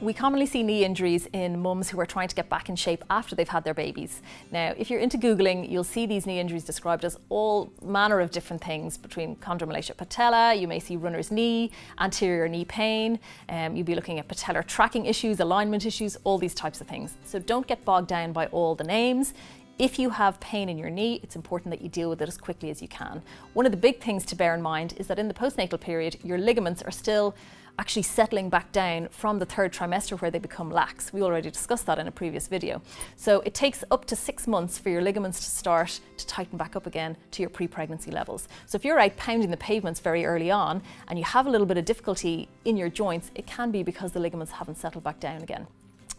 We commonly see knee injuries in mums who are trying to get back in shape after they've had their babies. Now, if you're into Googling, you'll see these knee injuries described as all manner of different things between chondromalacia patella, you may see runner's knee, anterior knee pain, you'll be looking at patellar tracking issues, alignment issues, all these types of things. So don't get bogged down by all the names. If you have pain in your knee, it's important that you deal with it as quickly as you can. One of the big things to bear in mind is that in the postnatal period, your ligaments are still actually settling back down from the third trimester where they become lax. We already discussed that in a previous video. So it takes up to 6 months for your ligaments to start to tighten back up again to your pre-pregnancy levels. So if you're out pounding the pavements very early on and you have a little bit of difficulty in your joints, it can be because the ligaments haven't settled back down again.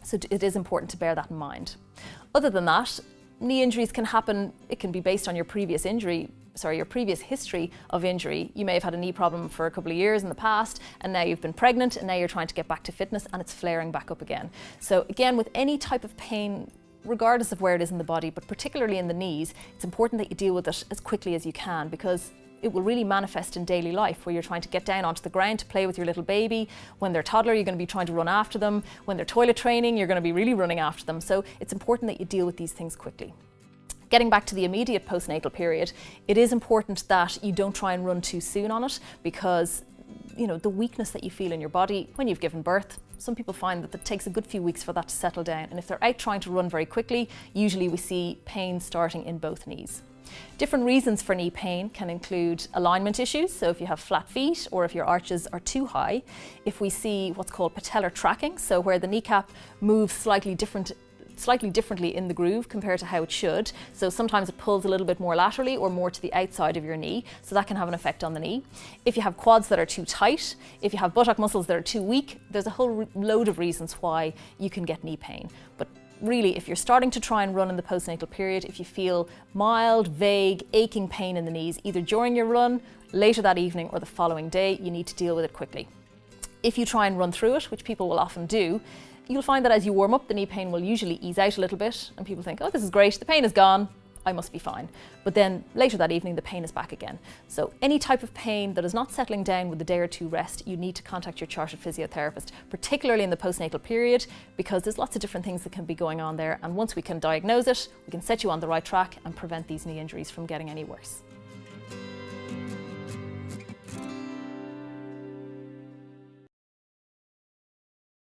So it is important to bear that in mind. Other than that, knee injuries can happen, it can be based on your previous history of injury. You may have had a knee problem for a couple of years in the past, and now you've been pregnant, and now you're trying to get back to fitness, and it's flaring back up again. So again, with any type of pain, regardless of where it is in the body, but particularly in the knees, it's important that you deal with it as quickly as you can, because it will really manifest in daily life where you're trying to get down onto the ground to play with your little baby. When they're toddler, you're going to be trying to run after them. When they're toilet training, you're going to be really running after them. So it's important that you deal with these things quickly. Getting back to the immediate postnatal period, it is important that you don't try and run too soon on it, because the weakness that you feel in your body when you've given birth, some people find that it takes a good few weeks for that to settle down. And if they're out trying to run very quickly, usually we see pain starting in both knees. Different reasons for knee pain can include alignment issues, so if you have flat feet or if your arches are too high. If we see what's called patellar tracking, so where the kneecap moves slightly differently in the groove compared to how it should. So sometimes it pulls a little bit more laterally or more to the outside of your knee, so that can have an effect on the knee. If you have quads that are too tight, if you have buttock muscles that are too weak, there's a whole load of reasons why you can get knee pain. But really, if you're starting to try and run in the postnatal period, if you feel mild, vague, aching pain in the knees, either during your run, later that evening, or the following day, you need to deal with it quickly. If you try and run through it, which people will often do, you'll find that as you warm up, the knee pain will usually ease out a little bit, and people think, oh, this is great, the pain is gone, I must be fine. But then later that evening, the pain is back again. So any type of pain that is not settling down with a day or two rest, you need to contact your chartered physiotherapist, particularly in the postnatal period, because there's lots of different things that can be going on there. And once we can diagnose it, we can set you on the right track and prevent these knee injuries from getting any worse.